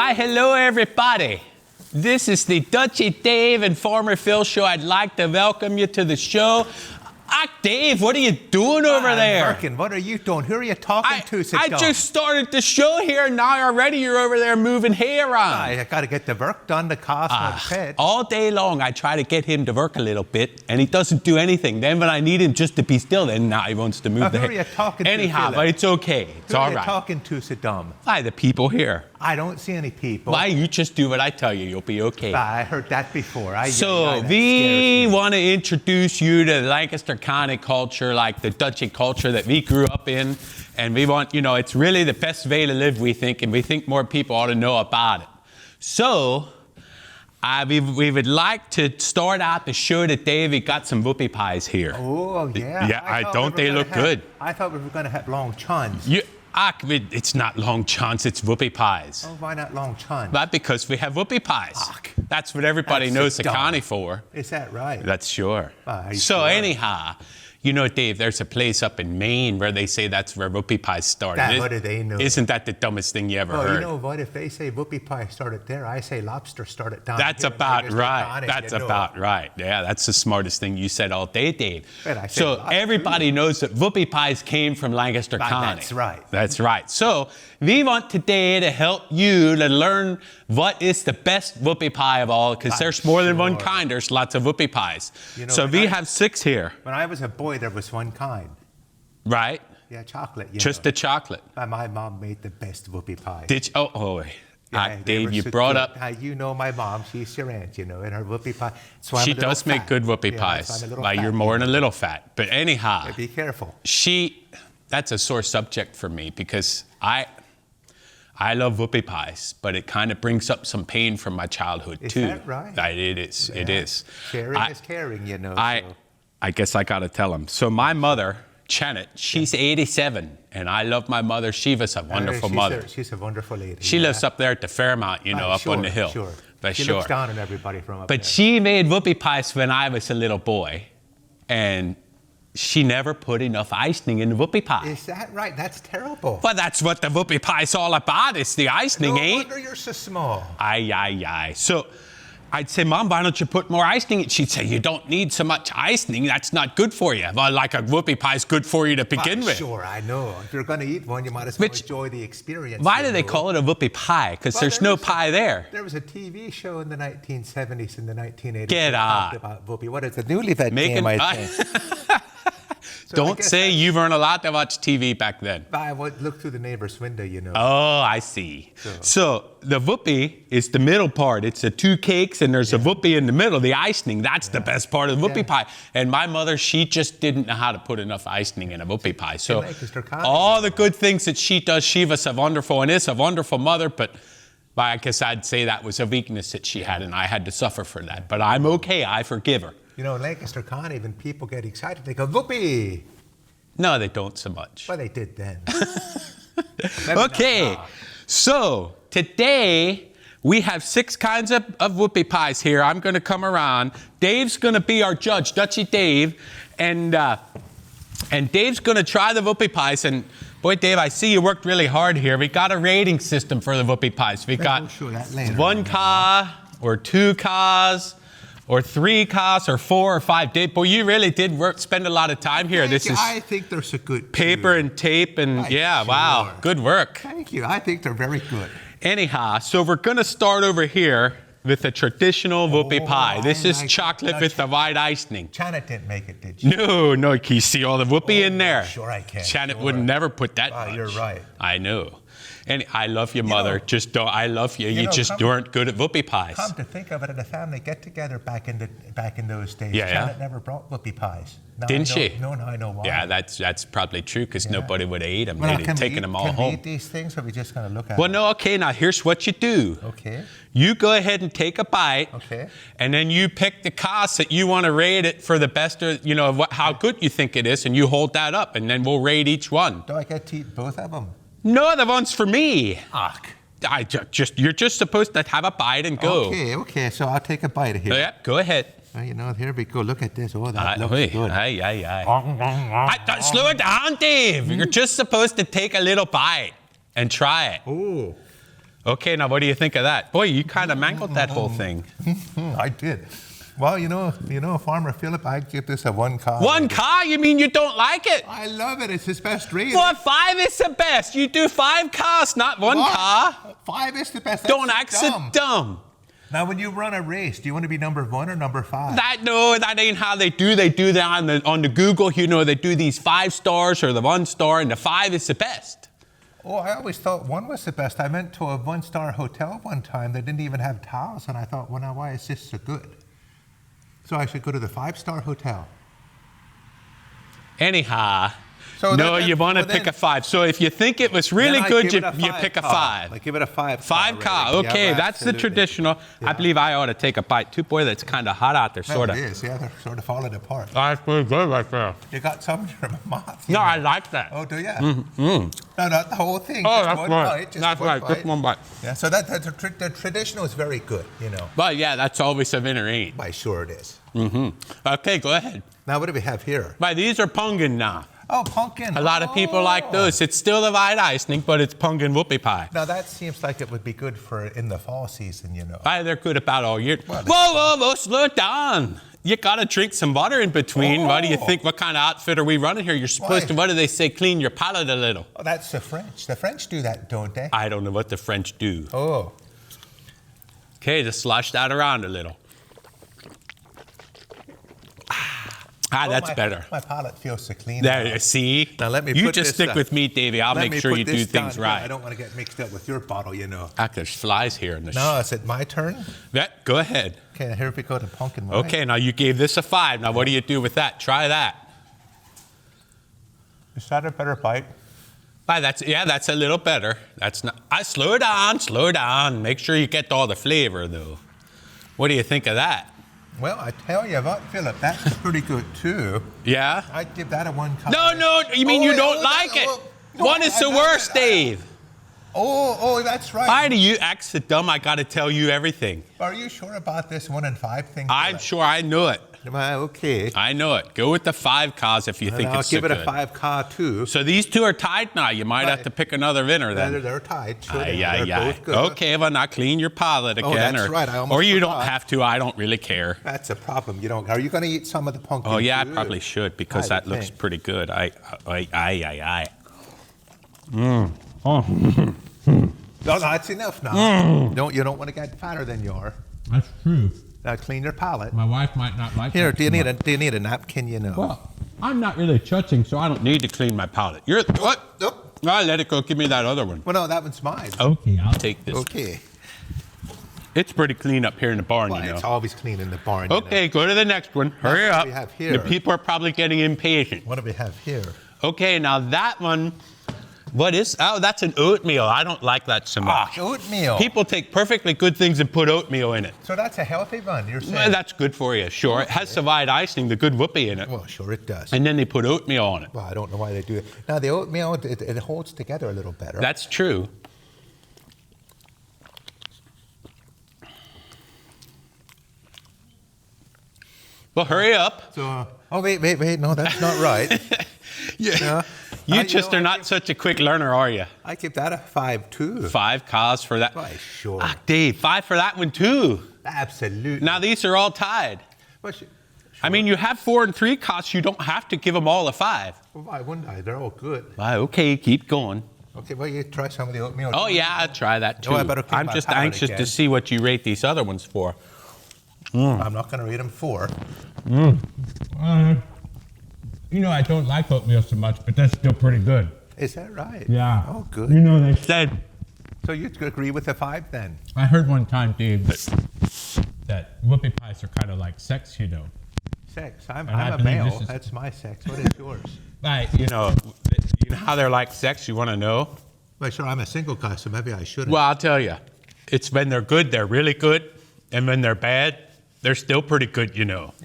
Why, hello, everybody. This is the Dutchy, Dave, and Farmer Phil show. I'd like to welcome you to the show. Dave, what are you doing over there? Working. What are you doing? Who are you talking to? I just started the show here, and now already you're over there moving hay around. I got to get the work done, the cost of the pet. All day long, I try to get him to work a little bit, and he doesn't do anything. Then when I need him just to be still, then now he wants to move the hay. Who are you talking to? Anyhow, but it's okay. It's all right. Who are you talking to, Saddam? Why, the people here. I don't see any people. Why, you just do what I tell you. You'll be okay. I heard that before. So we want to introduce you to Lancaster County culture, like the Dutchy culture that we grew up in. And we want, it's really the best way to live, we think, and we think more people ought to know about it. So we would like to start out the show today. We got some whoopie pies here. Oh, yeah. Yeah, don't they look good? I thought we were going to have long chuns. It's not long chuns, it's whoopie pies. Oh, why not long chuns? But because we have whoopie pies. That's what everybody knows the county for. Is that right? That's sure. So anyhow, Dave, there's a place up in Maine where they say that's where whoopie pies started. What do they know? Isn't that the dumbest thing you ever heard? You know what? If they say whoopie pie started there, I say lobster started down That's here. about right. That's about right. Yeah, that's the smartest thing you said all day, Dave. So everybody knows that whoopie pies came from Lancaster County. That's right. That's right. So we want today to help you to learn what is the best whoopie pie of all, because there's more than one kind. There's lots of whoopie pies. So we have 6 here. When I was a boy, there was one kind. Right? Yeah, chocolate. Just the chocolate. My mom made the best whoopie pie. Did you? Dave, you brought up. You know my mom. She's your aunt, and her whoopie pie. So she does make good whoopie pies. You're more than a little fat. But anyhow. Be careful. That's a sore subject for me because I love whoopie pies, but it kind of brings up some pain from my childhood, too. Is that right? It is. Yeah. It is. Sharing is caring, I guess I got to tell them. So my mother, Janet, she's 87, and I love my mother. She was a wonderful mother. She's a wonderful lady. She lives up there at the Fairmount, up on the hill. Sure. She looks down on everybody from up there. But she made whoopie pies when I was a little boy, and she never put enough icing in the whoopie pie. Is that right? That's terrible. Well, that's what the whoopie pie's all about. It's the icing, No wonder you're so small. So I'd say, Mom, why don't you put more icing in it? She'd say, you don't need so much icing. That's not good for you. Well, like a whoopie pie's good for you to begin with. Sure, I know. If you're going to eat one, you might as well enjoy the experience. Why do they call it a whoopie pie? Because there's no pie there. There was a TV show in the 1970s and the 1980s. Get out. About whoopie. What is it? Newlywed Game, I think. Don't say you weren't allowed to watch TV back then. I would look through the neighbor's window, Oh, I see. So the whoopie is the middle part. It's the 2 cakes, and there's a whoopie in the middle, the icing. That's the best part of the whoopie pie. And my mother, she just didn't know how to put enough icing in a whoopie pie. So all the good things that she does, she was a wonderful and is a wonderful mother, but I guess I'd say that was a weakness that she had, and I had to suffer for that. But I'm okay. I forgive her. In Lancaster County, when people get excited, they go, whoopie! No, they don't so much. Well, they did then. Okay, so today we have 6 kinds of whoopie pies here. I'm going to come around. Dave's going to be our judge, Dutchy Dave, and Dave's going to try the whoopie pies. And boy, Dave, I see you worked really hard here. We got a rating system for the whoopie pies. We got 1 ka or 2 kas, or 3 kas, or 4 or 5. Dave, boy, you really did spend a lot of time here. I think they're so good. Paper and tape and wow, good work. Thank you. I think they're very good. Anyhow, so we're going to start over here with a traditional whoopie pie. This is chocolate with the white icing. Janet didn't make it, did she? No. Can you see all the whoopie in there? Sure I can. Janet would never put that much. You're right. I know. And I love you, Mother. I love you. You just weren't good at whoopie pies. Come to think of it, at a family get-together back in those days, Yeah. Janet never brought whoopie pies. Didn't she? No, I know why. Yeah, that's probably true, because nobody would have ate them. They'd have taken them all home. Can we eat these things, or are we just going to look at them? Well, no, okay, now here's what you do. Okay. You go ahead and take a bite. Okay. And then you pick the cost that you want to rate it for the best, or, how good you think it is, and you hold that up, and then we'll rate each one. Do I get to eat both of them? No, the one's for me. Ach. You're just supposed to have a bite and go. Okay, so I'll take a bite here. Yeah, go ahead. Well, here we go. Look at this. Oh, that looks good. Slow it down, Dave. You're just supposed to take a little bite and try it. Oh. Okay, now what do you think of that? Boy, you kind of mangled that whole thing. I did. Well, Farmer Philip, I'd give this a 1 car. 1 car? You mean you don't like it? I love it. It's his best rating. Well, 5 is the best. You do 5 cars, not 1 car. 5 is the best. Don't act so dumb. Now, when you run a race, do you want to be number 1 or number 5? That ain't how they do. They do that on the Google. They do these 5 stars or the 1 star, and the 5 is the best. Oh, I always thought 1 was the best. I went to a 1-star hotel one time. They didn't even have towels, and I thought, well, now why is this so good? So I should go to the 5-star hotel. Anyhow, you want to pick a 5. So if you think it was really good, you pick a 5. I give it a 5. 5 car. Okay, that's the traditional. Yeah. I believe I ought to take a bite too. Boy, that's kind of hot out there, sort of. It is. Yeah, they're sort of falling apart. That's pretty good right there. You got some in your mouth. No, I like that. Oh, do you? No, not the whole thing. Oh, just that's one right. Bite, That's right. Just one bite. Yeah, so the traditional is very good, Well, yeah, that's always a winner, ain't? Why, sure it is. Okay, go ahead. Now, what do we have here? Why, these are pumpkin now. Oh, pumpkin. A lot of people like those. It's still the white icing, but it's pumpkin whoopie pie. Now, that seems like it would be good for in the fall season, Why, they're good about all year. Whoa, slow it down. You got to drink some water in between. What do you think? What kind of outfit are we running here? You're supposed to, what do they say, clean your palate a little. Oh, that's the French. The French do that, don't they? I don't know what the French do. Oh. Okay, just slosh that around a little. That's better. My palate feels so clean. There, see? Now let me you put just stick with me, Davey. I'll make sure you do things right. I don't want to get mixed up with your bottle, There's flies here in the No, is it my turn? Yeah, go ahead. Okay, here we go to pumpkin wine. Okay, now you gave this a 5. Now what do you do with that? Try that. Is that a better bite? That's a little better. That's not. Slow down. Make sure you get all the flavor, though. What do you think of that? Well, I tell you what, Philip, that's pretty good too. Yeah? I'd give that a 1 car. No, you mean you don't like it? One is the worst, Dave. Oh, that's right. Why do you act so dumb? I got to tell you everything. Are you sure about this 1 and 5 thing? I'm sure I know it. Okay. I know it. Go with the 5 cars if you think it's so good. I'll give it a 5 car too. So these 2 are tied now. You might have to pick another winner then. They're tied. Sure, they're both good. Okay, well, now clean your palate again. Oh, that's right. I almost or you forgot. don't have to. I don't really care. That's a problem. You don't. Are you going to eat some of the pumpkin? Oh yeah, too? I probably should because that looks pretty good. No, that's enough now. You don't want to get fatter than you are. That's true. Now clean your palate. My wife might not like Here, that do you need a napkin? Well, I'm not really touching, so I don't need to clean my palate. What? Nope. I'll let it go. Give me that other one. Well, no, that one's mine. Okay, I'll take this. Okay. It's pretty clean up here in the barn, Well, it's always clean in the barn. Okay, go to the next one. Hurry up. What do we have here? The people are probably getting impatient. What do we have here? Okay, now that one, that's an oatmeal. I don't like that so much. Oatmeal. People take perfectly good things and put oatmeal in it. So that's a healthy one, you're saying? Well, that's good for you, sure. Okay. It has the white icing, the good whoopie in it. Well, sure it does. And then they put oatmeal on it. Well, I don't know why they do it. Now, the oatmeal, it holds together a little better. That's true. Well, hurry up. So, wait. No, that's not right. Yeah. You just are not such a quick learner, are you? I give that a 5 too. 5 cars for that. Why, sure. Dave, 5 for that one too. Absolutely. Now these are all tied. Well, sure. I mean, you have 4 and 3 costs. You don't have to give them all a 5. Well, why wouldn't I? They're all good. Well, okay, keep going. Okay, well, you try some of the oatmeal. Oh, yeah, I'll try that too. I better clean I'm my just palate anxious again. to see what you rate these other ones for. I'm not going to rate them 4. I don't like oatmeal so much, but that's still pretty good. Is that right? Yeah. Oh, good. They said. So you agree with the 5 then? I heard one time, Dave, that whoopie pies are kind of like sex, Sex. I'm I a believe male. this is- That's my sex. What is yours? Right, you know how they're like sex? You want to know? Well, sure, I'm a single guy, so maybe I shouldn't. Well, I'll tell you. It's when they're good, they're really good. And when they're bad, they're still pretty good,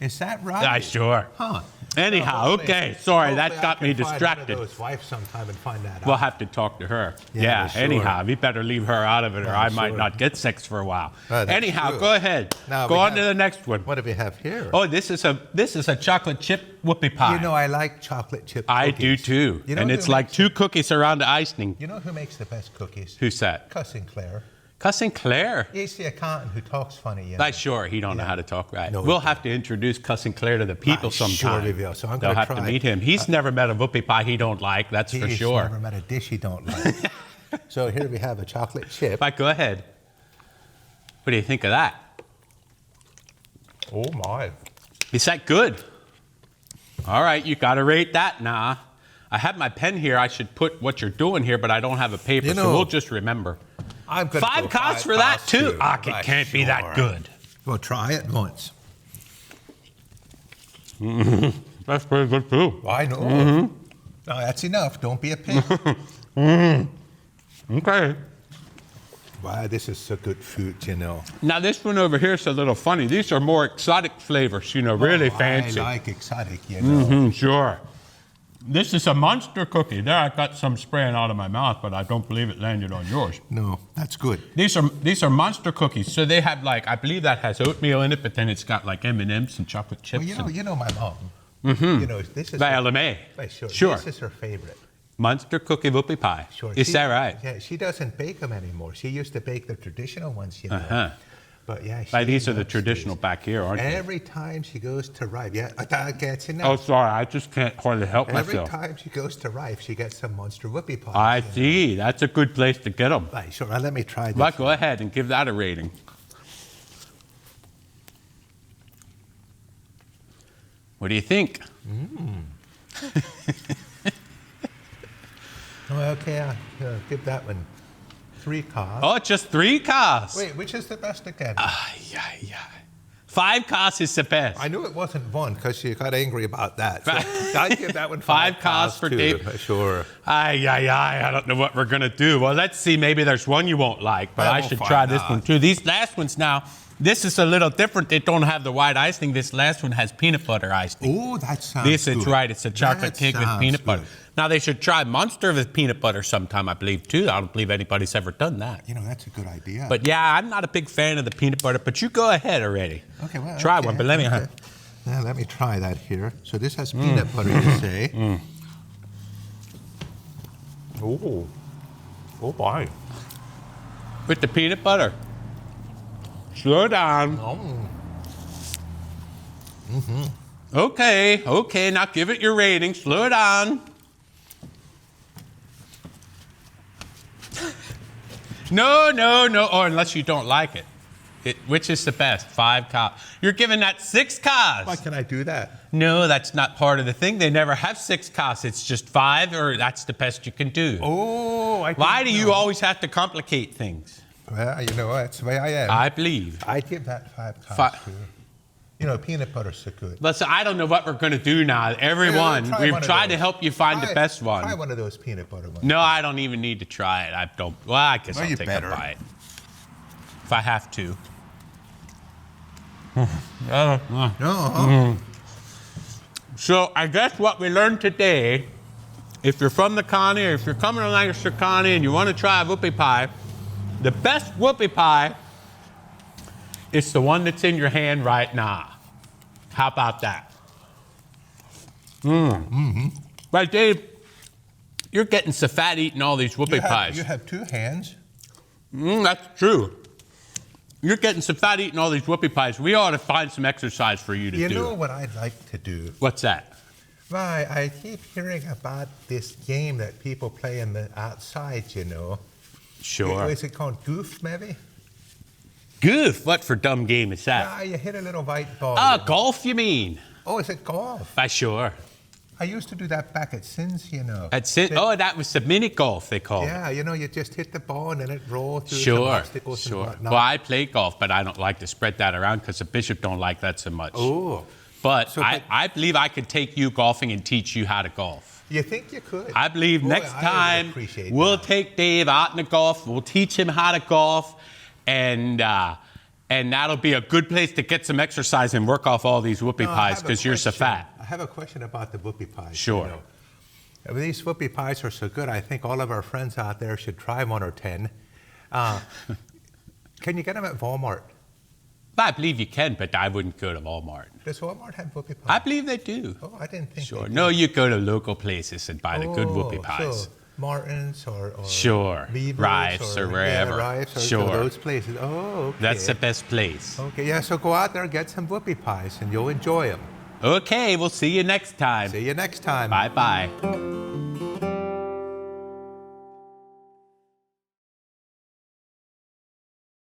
Is that right? Sure. Huh. Anyhow, Well, okay. Sorry, that hopefully I got can me find distracted. one of those wives sometime and find that out. We'll have to talk to her. Yeah, sure. Anyhow, we better leave her out of it, or I might sure. not get sex for a while. That's Anyhow, true. go ahead. Now go we on have- to the next one. What do we have here? Oh, this is a chocolate chip whoopie pie. I like chocolate chip I cookies. do too. You know And who it's like makes 2 cookies around the icing. You know who makes the best cookies? Who's that? Cousin Claire. Cousin Claire. He's the accountant who talks funny, you know. Sure, he don't know how to talk right. No, we'll have to introduce Cousin Claire to the people sometime. Sure we will. So I'm They'll going have to meet him. He's never met a whoopie pie he don't like, that's for sure. He's never met a dish he don't like. So here we have a chocolate chip. Right, go ahead. What do you think of that? Oh, my. Is that good? All right, you got to rate that now. I have my pen here. I should put what you're doing here, but I don't have a paper, You know, so we'll just remember. I'm gonna 5 go costs 5 for that, costs too? It can't be that Sure. good. Well, try it once. That's pretty good, too. I know. Mm-hmm. No, that's enough. Don't be a pig. Okay. Wow, this is so good food, you know. Now, this one over here is a little funny. These are more exotic flavors, really fancy. I like exotic, you know. Sure. This is a monster cookie. There, I got some spraying out of my mouth, but I don't believe it landed on yours. No, that's good. These are monster cookies. So they have I believe that has oatmeal in it, but then it's got M&Ms and chocolate chips. Well, you know my mom. You know, this is LMA. Sure. This is her favorite. Monster cookie whoopie pie. Sure. Is that right? Yeah, she doesn't bake them anymore. She used to bake the traditional ones, you know. Uh-huh. But yeah, These are the loves traditional these. back here, aren't they? Every time she goes to Rife, that gets enough. Oh, sorry. I just can't hardly help Every myself. time she goes to Rife, she gets some monster whoopie pies. I you know. see. That's a good place to get them. Right, sure. Let me try this. Well, go ahead and give that a rating. What do you think? Okay, I'll give that one 3 costs. Oh, just 3 costs. Wait, which is the best again? Yeah. 5 costs is the best. I knew it wasn't 1 because you got angry about that. So I'd give that one 5 5 costs for too, Dave. Sure. I don't know what we're going to do. Well, let's see. Maybe there's one you won't like, but I we'll should find try this out. one too. These last ones now, this is a little different. They don't have the white icing. This last one has peanut butter icing. Oh, that sounds This good. is right. It's a chocolate That cake with sounds peanut butter. good. Now, they should try Monster with peanut butter sometime, I believe, too. I don't believe anybody's ever done that. You know, that's a good idea. But yeah, I'm not a big fan of the peanut butter, but you go ahead already. Okay, well, Try okay, one, but let me... okay. Now, let me try that here. So this has peanut butter, you say? Oh, my. With the peanut butter. Slow down. Okay, now give it your rating. Slow down. No, or unless you don't like it. Which is the best? 5 costs. You're giving that 6 costs. Why can I do that? No, that's not part of the thing. They never have 6 costs. It's just 5, or that's the best you can do. Oh, I Why do didn't you know. always have to complicate things? Well, you know, that's the way I am. I believe. I'd give that 5 costs too. You know, peanut butter's so good. Listen, I don't know what we're going to do now. Everyone, try we've one of tried to those. help you find the best one. Try one of those peanut butter ones. No, I don't even need to try it. I don't. Well, I guess Well, I'll you take better. a bite. If I have to. No. So I guess what we learned today, if you're from the county or if you're coming to Lancaster County and you want to try a whoopie pie, the best whoopie pie is the one that's in your hand right now. How about that? Right, Dave, you're getting so fat eating all these whoopie pies. You have 2 hands. That's true. You're getting so fat eating all these whoopie pies. We ought to find some exercise for you to do. You know what I'd like to do? What's that? Why, I keep hearing about this game that people play in the outside, you know. Sure. Is it called Goof, maybe? Goof? What for dumb game is that? Ah, you hit a little white ball. Ah, you know. golf, you mean? Oh, is it golf? Sure. I used to do that back at Sins, you know. That was the mini golf they call it. Yeah, you know, you just hit the ball and then it rolled through some Sure, obstacles and sure. whatnot. Well, I play golf, but I don't like to spread that around because the bishop don't like that so much. Oh. But So, I believe I could take you golfing and teach you how to golf. You think you could? I believe Boy, next I would time appreciate we'll that. take Dave out in the golf. We'll teach him how to golf, and that'll be a good place to get some exercise and work off all these whoopie No, I pies have a because you're so question. fat. I have a question about the whoopie pies. Sure. You know. These whoopie pies are so good, I think all of our friends out there should try 1 or 10. Can you get them at Walmart? I believe you can, but I wouldn't go to Walmart. Does Walmart have whoopie pies? I believe they do. Oh, I didn't think Sure. they did. No, you go to local places and buy the good whoopie pies. So Martin's or Sure. Beavers Rives or wherever. Yeah, Rives or Sure. those places. Oh, okay. That's the best place. Okay, yeah, so go out there and get some whoopie pies and you'll enjoy them. Okay, we'll see you next time. See you next time. Bye-bye.